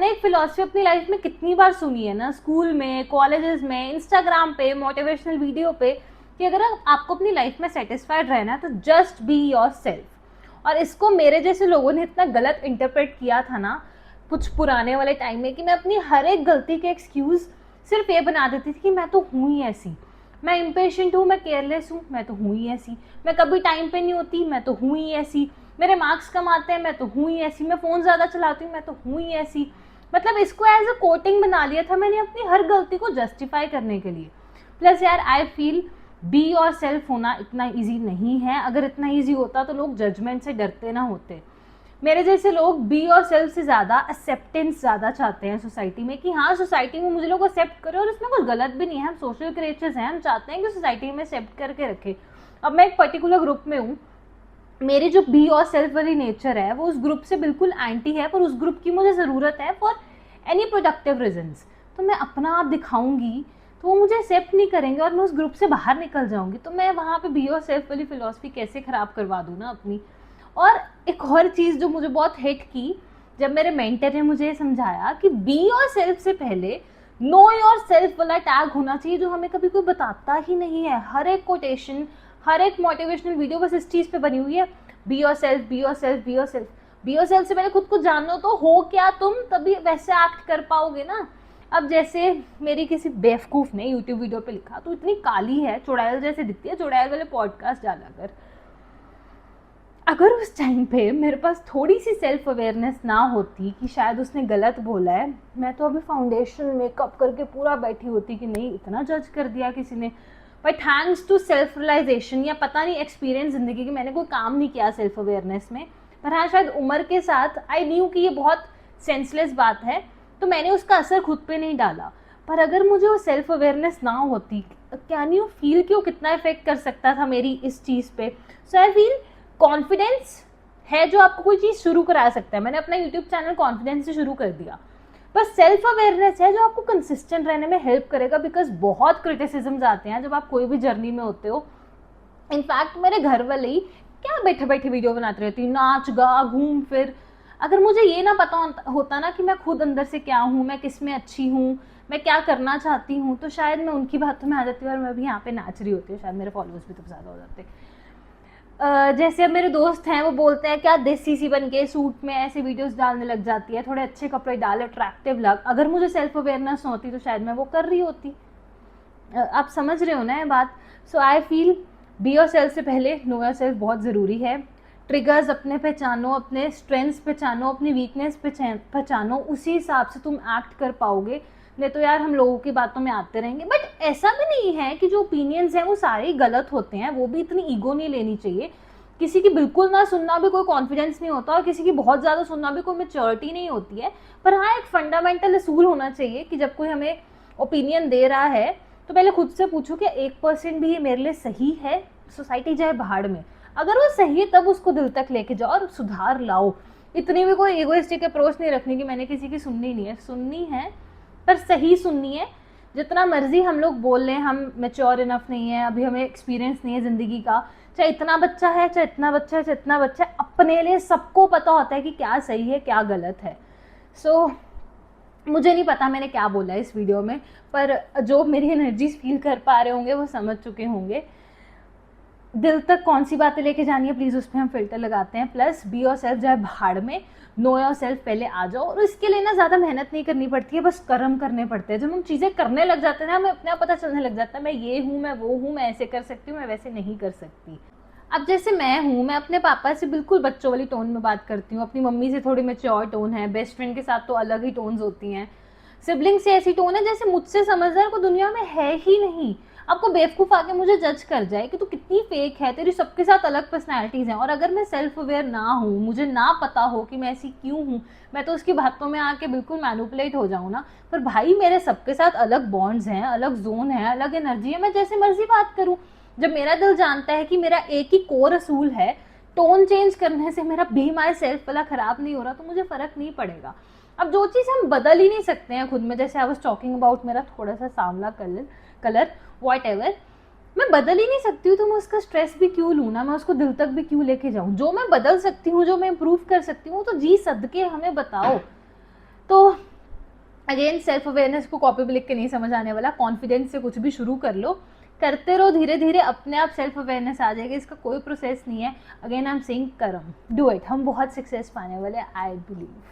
मैंने एक फिलॉसफी अपनी लाइफ में कितनी बार सुनी है ना, स्कूल में, कॉलेजेस में, इंस्टाग्राम पे, मोटिवेशनल वीडियो पे, कि अगर आपको अपनी लाइफ में सेटिस्फाइड रहना है तो जस्ट बी योर सेल्फ। और इसको मेरे जैसे लोगों ने इतना गलत इंटरप्रेट किया था ना कुछ पुराने वाले टाइम में, कि मैं अपनी हर एक गलती के एक्सक्यूज़ सिर्फ ये बना देती थी कि मैं तो हूँ ही ऐसी, मैं इम्पेशेंट हूँ, मैं केयरलेस हूँ, मैं तो हूँ ही ऐसी, मैं कभी टाइम पे नहीं होती, मैं तो हूँ ही ऐसी, मेरे मार्क्स कम आते हैं, मैं तो हूँ ही ऐसी, मैं फ़ोन ज़्यादा चलाती हूँ, मैं तो हूँ ही ऐसी। मतलब इसको एज अ कोटिंग बना लिया था मैंने अपनी हर गलती को जस्टिफाई करने के लिए। प्लस यार आई फील बी योर सेल्फ होना इतना ईजी नहीं है। अगर इतना ईजी होता तो लोग जजमेंट से डरते ना होते। मेरे जैसे लोग बी योर सेल्फ से ज़्यादा एक्सेप्टेंस ज़्यादा चाहते हैं सोसाइटी में, कि हाँ सोसाइटी में मुझे लोग एक्सेप्ट करें, और इसमें कुछ गलत भी नहीं है, हम सोशल क्रिएचर्स हैं, हम चाहते हैं कि सोसाइटी में एक्सेप्ट करके रखे। अब मैं एक पर्टिकुलर ग्रुप में हूँ, मेरी जो बी और सेल्फ वाली नेचर है वो उस ग्रुप से बिल्कुल एंटी है, पर उस ग्रुप की मुझे ज़रूरत है फॉर एनी प्रोडक्टिव रीजंस। तो मैं अपना आप दिखाऊंगी तो वो मुझे एक्सेप्ट नहीं करेंगे और मैं उस ग्रुप से बाहर निकल जाऊंगी। तो मैं वहाँ पे बी और सेल्फ वाली फिलॉसफी कैसे ख़राब करवा दूँ ना अपनी। और एक और चीज़ जो मुझे बहुत हिट की, जब मेरे मेंटर ने मुझे समझाया कि बी और सेल्फ से पहले नो योर सेल्फ वाला टैग होना चाहिए, जो हमें कभी कोई बताता ही नहीं है। हर एक कोटेशन, हर एक मोटिवेशनल वीडियो बस इस चीज़ पे बनी हुई है, be your self, be your self, be your self. B yourself से पहले खुद को जानो तो हो क्या तुम, तभी वैसे एक्ट कर पाओगे ना। अब जैसे मेरी किसी बेवकूफ़ ने यूट्यूब वीडियो पे लिखा, तो इतनी काली है, चुड़ैल जैसे दिखती है, चुड़ैल वाले पॉडकास्ट डाला कर। अगर उस टाइम पे मेरे पास थोड़ी सी सेल्फ अवेयरनेस ना होती कि शायद उसने गलत बोला है, मैं तो अभी फाउंडेशन मेकअप करके पूरा बैठी होती कि नहीं इतना जज कर दिया किसी ने। But thanks to self realisation, या पता नहीं एक्सपीरियंस ज़िंदगी की, मैंने कोई काम नहीं किया सेल्फ अवेयरनेस में, पर हाँ शायद उम्र के साथ आई न्यू कि ये बहुत सेंसलेस बात है, तो मैंने उसका असर खुद पे नहीं डाला। पर अगर मुझे वो सेल्फ अवेयरनेस ना होती, कैन यू फील कि वो कितना इफेक्ट कर सकता था मेरी इस चीज़ पे। सो आई फील कॉन्फिडेंस है जो आपको कोई चीज़ शुरू करा सकता है। मैंने अपना यूट्यूब चैनल कॉन्फिडेंस से शुरू कर दिया। बस सेल्फ अवेयरनेस है जो आपको कंसिस्टेंट रहने में हेल्प करेगा, बिकॉज बहुत क्रिटिसिज्म्स आते हैं जब आप कोई भी जर्नी में होते हो। इनफैक्ट मेरे घर वाले ही क्या बैठे बैठे वीडियो बनाते रहती, नाच गा घूम फिर। अगर मुझे ये ना पता होता ना कि मैं खुद अंदर से क्या हूँ, मैं किस में अच्छी हूँ, मैं क्या करना चाहती हूँ, तो शायद मैं उनकी बातों में आ जाती और मैं भी यहाँ पे नाच रही होती हूँ, शायद मेरे फॉलोअर्स भी तो ज़्यादा हो जाते। जैसे अब मेरे दोस्त हैं वो बोलते हैं क्या देसी सी बन के सूट में ऐसे वीडियोस डालने लग जाती है, थोड़े अच्छे कपड़े डाल, अट्रैक्टिव लग। अगर मुझे सेल्फ अवेयरनेस होती तो शायद मैं वो कर रही होती। आप समझ रहे हो ना ये बात। So I feel be yourself से पहले नो योर सेल्फ बहुत ज़रूरी है। ट्रिगर्स अपने पहचानो, अपने स्ट्रेंथ्स पहचानो, अपनी वीकनेस पहचानो, उसी हिसाब से तुम एक्ट कर पाओगे। नहीं तो यार हम लोगों की बातों में आते रहेंगे। बट ऐसा भी नहीं है कि जो ओपिनियंस हैं वो सारे गलत होते हैं, वो भी इतनी ईगो नहीं लेनी चाहिए। किसी की बिल्कुल ना सुनना भी कोई कॉन्फिडेंस नहीं होता, और किसी की बहुत ज़्यादा सुनना भी कोई मैच्योरिटी नहीं होती है। पर हाँ एक फंडामेंटल असूल होना चाहिए कि जब कोई हमें ओपिनियन दे रहा है तो पहले खुद से पूछो कि 1% भी ये मेरे लिए सही है। सोसाइटी जाए भाड़ में, अगर वो सही है तब उसको दिल तक लेके जाओ और सुधार लाओ। इतनी भी कोई ईगोइस्टिक अप्रोच नहीं रखनी कि मैंने किसी की सुननी नहीं है, सुननी है पर सही सुननी है। जितना मर्जी हम लोग बोल लें हम मैच्योर इनफ नहीं है, अभी हमें एक्सपीरियंस नहीं है ज़िंदगी का, चाहे इतना बच्चा है, चाहे इतना बच्चा है, चाहे इतना बच्चा है, अपने लिए सबको पता होता है कि क्या सही है क्या गलत है। सो मुझे नहीं पता मैंने क्या बोला इस वीडियो में, पर जो मेरी एनर्जीज फील कर पा रहे होंगे वो समझ चुके होंगे। दिल तक कौन सी बातें लेके जानी है प्लीज़ उस पर हम फिल्टर लगाते हैं। प्लस बी योर सेल्फ जाए भाड़ में, नो योर सेल्फ पहले आ जाओ। और इसके लिए ना ज़्यादा मेहनत नहीं करनी पड़ती है, बस कर्म करने पड़ते हैं। जब हम चीज़ें करने लग जाते हैं ना हमें अपने आप पता चलने लग जाता है मैं ये हूँ, मैं वो हूँ, मैं ऐसे कर सकती हूँ, मैं वैसे नहीं कर सकती। अब जैसे मैं हूँ, मैं अपने पापा से बिल्कुल बच्चों वाली टोन में बात करती हूँ, अपनी मम्मी से थोड़ी मैच्योर टोन है, बेस्ट फ्रेंड के साथ तो अलग ही टोन्स होती हैं, सिबलिंग से ऐसी टोन है जैसे मुझसे समझदार को दुनिया में है ही नहीं। आपको बेवकूफ़ आके मुझे जज कर जाए कि तू कितनी फेक है, तेरी सबके साथ अलग पर्सनैलिटीज़ हैं, और अगर मैं सेल्फ अवेयर ना हूँ, मुझे ना पता हो कि मैं ऐसी क्यों हूँ, मैं तो उसकी बातों में आके बिल्कुल मैनिपुलेट हो जाऊँ ना। पर भाई मेरे सबके साथ अलग बॉन्ड्स हैं, अलग जोन है, अलग एनर्जी है, मैं जैसे मर्जी बात करूँ। जब मेरा दिल जानता है कि मेरा एक ही कोर असूल है, टोन चेंज करने से मेरा बी माई सेल्फ वाला ख़राब नहीं हो रहा, तो मुझे फ़र्क नहीं पड़ेगा। अब जो चीज़ हम बदल ही नहीं सकते हैं खुद में, जैसे आई वाज टॉकिंग अबाउट मेरा थोड़ा सा सांवला कलर वॉट एवर, मैं बदल ही नहीं सकती हूँ, तो मैं उसका स्ट्रेस भी क्यों लूँ ना, मैं उसको दिल तक भी क्यों लेके जाऊँ। जो मैं बदल सकती हूँ, जो मैं इम्प्रूव कर सकती हूँ, तो जी सदके हमें बताओ। तो अगेन सेल्फ अवेयरनेस को कॉपी पे लिख के नहीं समझ आने वाला, कॉन्फिडेंस से कुछ भी शुरू कर लो, करते रहो, धीरे धीरे अपने आप सेल्फ अवेयरनेस आ जाएगी, इसका कोई प्रोसेस नहीं है। अगेन आई एम सेइंग करम, डू इट, हम बहुत सक्सेस पाने वाले, आई बिलीव।